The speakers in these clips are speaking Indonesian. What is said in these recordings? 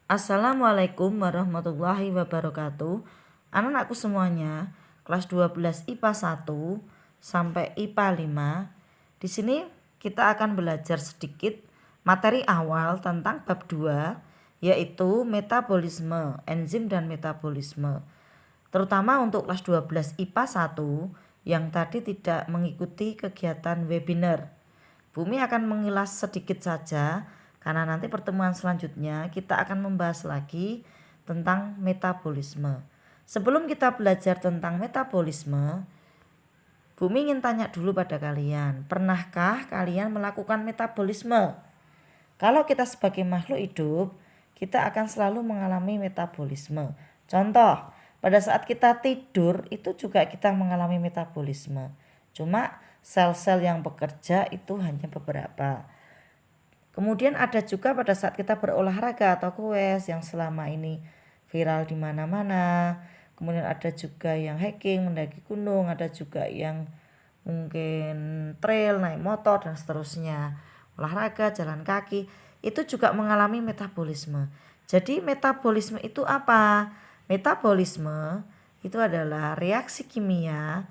Assalamualaikum warahmatullahi wabarakatuh. Anak-anakku semuanya, kelas 12 IPA 1 sampai IPA 5. Di sini kita akan belajar sedikit materi awal tentang bab 2, yaitu metabolisme, enzim dan metabolisme. Terutama untuk kelas 12 IPA 1 yang tadi tidak mengikuti kegiatan webinar. Bumi akan mengilas sedikit saja karena nanti pertemuan selanjutnya kita akan membahas lagi tentang metabolisme. Sebelum kita belajar tentang metabolisme, Bumi ingin tanya dulu pada kalian, pernahkah kalian melakukan metabolisme? Kalau kita sebagai makhluk hidup, kita akan selalu mengalami metabolisme. Contoh, pada saat kita tidur itu juga kita mengalami metabolisme. Cuma sel-sel yang bekerja itu hanya beberapa. Kemudian ada juga pada saat kita berolahraga atau goes yang selama ini viral di mana-mana. Kemudian ada juga yang hiking, mendaki gunung, ada juga yang mungkin trail, naik motor dan seterusnya. Olahraga, jalan kaki, itu juga mengalami metabolisme. Jadi metabolisme itu apa? Metabolisme itu adalah reaksi kimia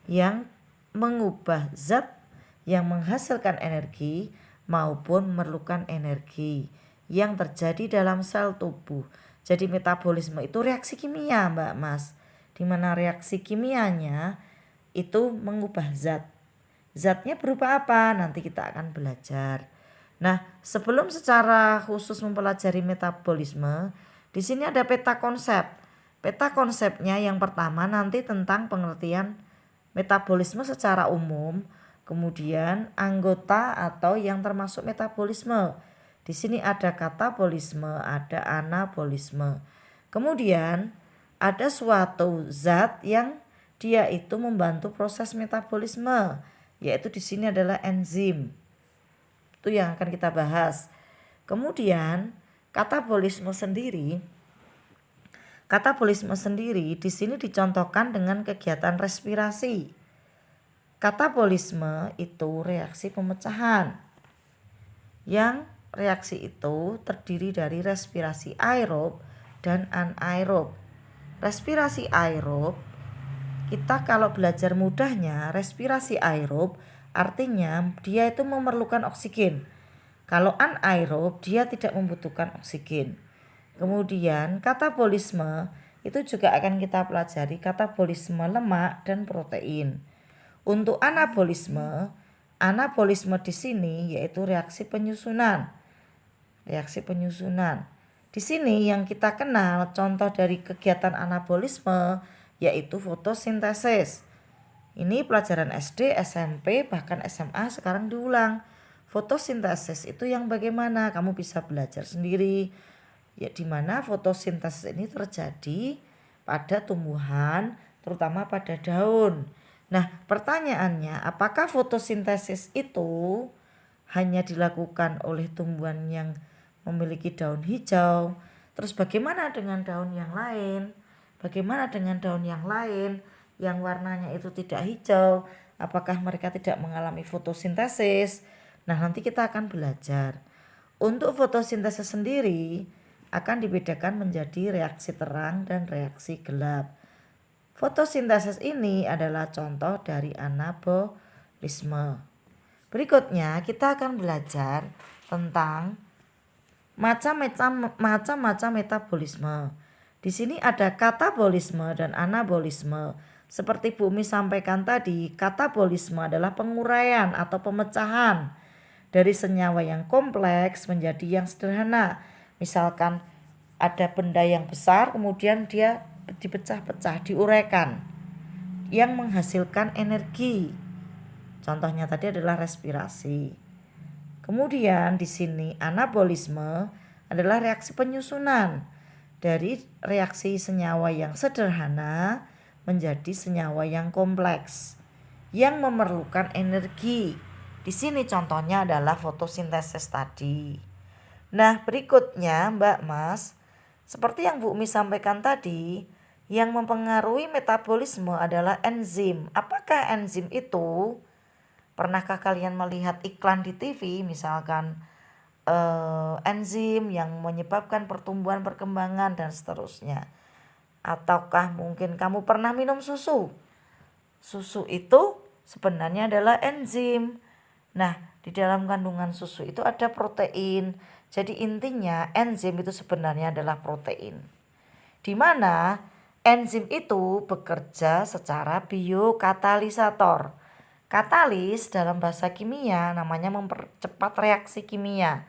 yang mengubah zat yang menghasilkan energi maupun memerlukan energi yang terjadi dalam sel tubuh. Jadi metabolisme itu reaksi kimia, Mbak Mas. Di mana reaksi kimianya itu mengubah zat. Zatnya berupa apa? Nanti kita akan belajar. Nah, sebelum secara khusus mempelajari metabolisme, di sini ada peta konsep. Peta konsepnya yang pertama nanti tentang pengertian metabolisme secara umum, kemudian anggota atau yang termasuk metabolisme. Di sini ada katabolisme, ada anabolisme. Kemudian ada suatu zat yang dia itu membantu proses metabolisme, yaitu di sini adalah enzim. Itu yang akan kita bahas. Kemudian katabolisme sendiri di sini dicontohkan dengan kegiatan respirasi. Katabolisme itu reaksi pemecahan. Yang reaksi itu terdiri dari respirasi aerob dan anaerob. Respirasi aerob, kita kalau belajar mudahnya, respirasi aerob artinya dia itu memerlukan oksigen. Kalau anaerob dia tidak membutuhkan oksigen. Kemudian katabolisme itu juga akan kita pelajari katabolisme lemak dan protein. Untuk anabolisme di sini yaitu reaksi penyusunan. Di sini yang kita kenal contoh dari kegiatan anabolisme yaitu fotosintesis. Ini pelajaran SD, SMP, bahkan SMA sekarang diulang. Fotosintesis itu yang bagaimana? Kamu bisa belajar sendiri. Ya, di mana fotosintesis ini terjadi pada tumbuhan, terutama pada daun. Nah, pertanyaannya, apakah fotosintesis itu hanya dilakukan oleh tumbuhan yang memiliki daun hijau? Terus bagaimana dengan daun yang lain? Bagaimana dengan daun yang lain yang warnanya itu tidak hijau? Apakah mereka tidak mengalami fotosintesis? Nah, nanti kita akan belajar. Untuk fotosintesis sendiri akan dibedakan menjadi reaksi terang dan reaksi gelap. Fotosintesis ini adalah contoh dari anabolisme. Berikutnya kita akan belajar tentang macam-macam metabolisme. Di sini ada katabolisme dan anabolisme. Seperti Bumi sampaikan tadi, katabolisme adalah penguraian atau pemecahan dari senyawa yang kompleks menjadi yang sederhana. Misalkan ada benda yang besar kemudian dia dipecah-pecah, diuraikan yang menghasilkan energi. Contohnya tadi adalah respirasi. Kemudian di sini anabolisme adalah reaksi penyusunan dari reaksi senyawa yang sederhana menjadi senyawa yang kompleks yang memerlukan energi. Di sini contohnya adalah fotosintesis tadi. Nah, berikutnya Mbak Mas, seperti yang Bu Umi sampaikan tadi, yang mempengaruhi metabolisme adalah enzim. Apakah enzim itu? Pernahkah kalian melihat iklan di TV, misalkan enzim yang menyebabkan pertumbuhan, perkembangan, dan seterusnya. Ataukah mungkin kamu pernah minum susu? Susu itu sebenarnya adalah enzim. Nah, di dalam kandungan susu itu ada protein. Jadi intinya enzim itu sebenarnya adalah protein. Di mana enzim itu bekerja secara biokatalisator. Katalis dalam bahasa kimia namanya mempercepat reaksi kimia.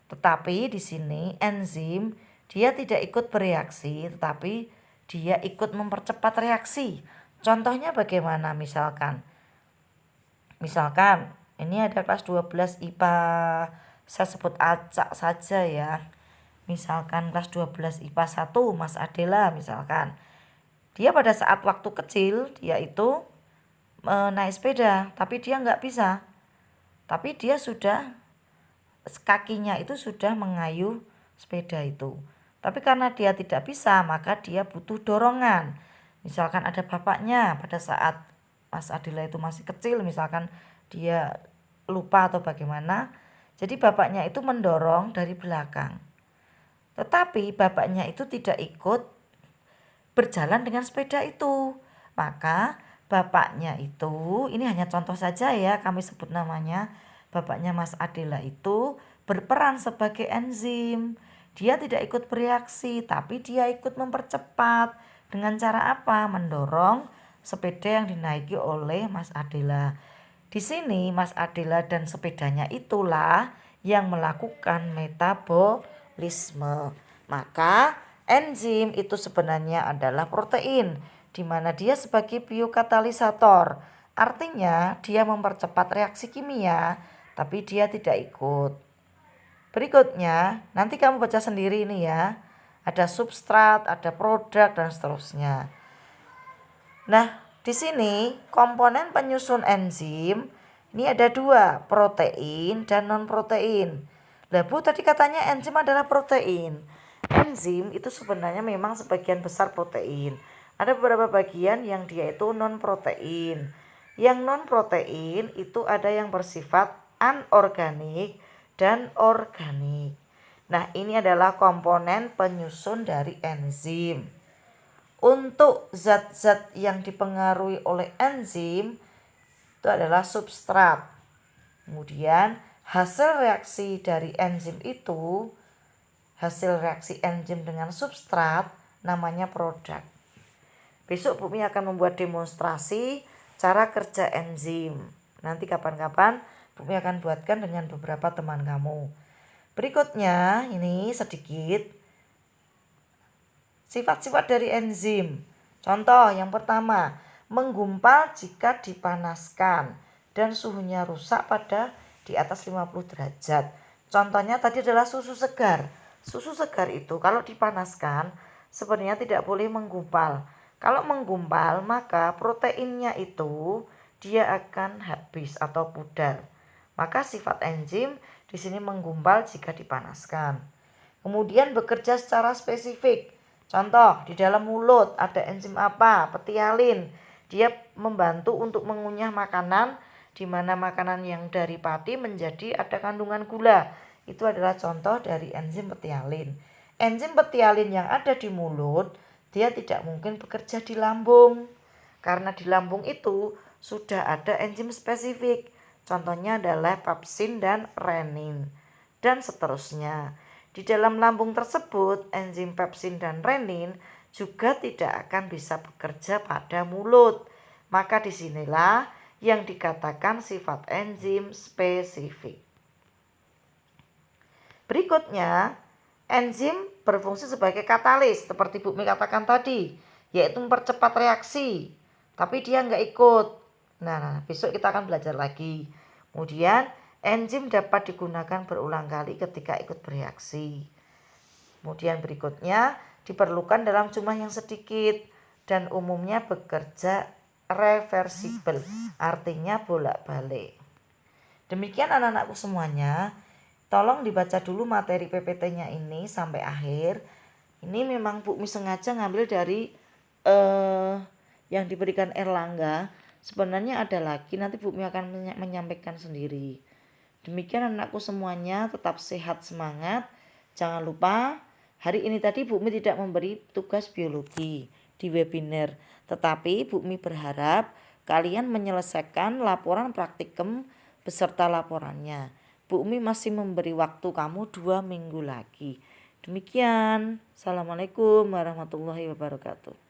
Tetapi di sini enzim dia tidak ikut bereaksi, tetapi dia ikut mempercepat reaksi. Contohnya bagaimana misalkan? Misalkan ini ada kelas 12 IPA, saya sebut acak saja ya. Misalkan kelas 12 IPA 1 Mas Adela misalkan. Dia pada saat waktu kecil dia itu naik sepeda, tapi dia nggak bisa. Tapi dia sudah kakinya itu sudah mengayuh sepeda itu. Tapi karena dia tidak bisa, maka dia butuh dorongan. Misalkan ada bapaknya pada saat Mas Adila itu masih kecil, misalkan dia lupa atau bagaimana. Jadi bapaknya itu mendorong dari belakang. Tetapi bapaknya itu tidak ikut berjalan dengan sepeda itu. Maka bapaknya itu, ini hanya contoh saja ya, kami sebut namanya, bapaknya Mas Adela itu berperan sebagai enzim. Dia tidak ikut bereaksi, tapi dia ikut mempercepat. Dengan cara apa? Mendorong sepeda yang dinaiki oleh Mas Adela. Di sini Mas Adela dan sepedanya itulah yang melakukan metabolisme. Maka enzim itu sebenarnya adalah protein, di mana dia sebagai biokatalisator. Artinya dia mempercepat reaksi kimia, tapi dia tidak ikut. Berikutnya, nanti kamu baca sendiri ini ya. Ada substrat, ada produk, dan seterusnya. Nah, di sini komponen penyusun enzim ini ada 2, protein dan non-protein. Lah Bu, tadi katanya enzim adalah protein. Enzim itu sebenarnya memang sebagian besar protein. Ada beberapa bagian yang dia itu non-protein. Yang non-protein itu ada yang bersifat anorganik dan organik. Nah, ini adalah komponen penyusun dari enzim. Untuk zat-zat yang dipengaruhi oleh enzim itu adalah substrat. Kemudian hasil reaksi dari enzim itu, hasil reaksi enzim dengan substrat namanya produk. Besok Bu Mi akan membuat demonstrasi cara kerja enzim. Nanti kapan-kapan Bu Mi akan buatkan dengan beberapa teman kamu. Berikutnya ini sedikit sifat-sifat dari enzim. Contoh yang pertama, menggumpal jika dipanaskan dan suhunya rusak pada di atas 50 derajat. Contohnya tadi adalah susu segar. Susu segar itu kalau dipanaskan sebenarnya tidak boleh menggumpal. Kalau menggumpal maka proteinnya itu dia akan habis atau pudar. Maka sifat enzim di sini menggumpal jika dipanaskan. Kemudian bekerja secara spesifik. Contoh, di dalam mulut ada enzim apa? Petialin. Dia membantu untuk mengunyah makanan, di mana makanan yang dari pati menjadi ada kandungan gula. Itu adalah contoh dari enzim petialin. Enzim petialin yang ada di mulut, dia tidak mungkin bekerja di lambung. Karena di lambung itu sudah ada enzim spesifik. Contohnya adalah pepsin dan renin. Dan seterusnya. Di dalam lambung tersebut, enzim pepsin dan renin juga tidak akan bisa bekerja pada mulut. Maka disinilah yang dikatakan sifat enzim spesifik. Berikutnya, enzim berfungsi sebagai katalis seperti Bu Mi katakan tadi, yaitu mempercepat reaksi. Tapi dia nggak ikut. Nah, besok kita akan belajar lagi. Kemudian enzim dapat digunakan berulang kali ketika ikut bereaksi. Kemudian berikutnya diperlukan dalam jumlah yang sedikit dan umumnya bekerja reversibel, artinya bolak-balik. Demikian anak-anakku semuanya. Tolong dibaca dulu materi PPT-nya ini sampai akhir. Ini memang Bu Mi sengaja ngambil dari yang diberikan Erlangga. Sebenarnya ada lagi, nanti Bu Mi akan menyampaikan sendiri. Demikian anakku semuanya, tetap sehat semangat. Jangan lupa hari ini tadi Bu Mi tidak memberi tugas biologi di webinar, tetapi Bu Mi berharap kalian menyelesaikan laporan praktikum beserta laporannya. Bu Mi masih memberi waktu kamu 2 minggu lagi. Demikian. Assalamualaikum warahmatullahi wabarakatuh.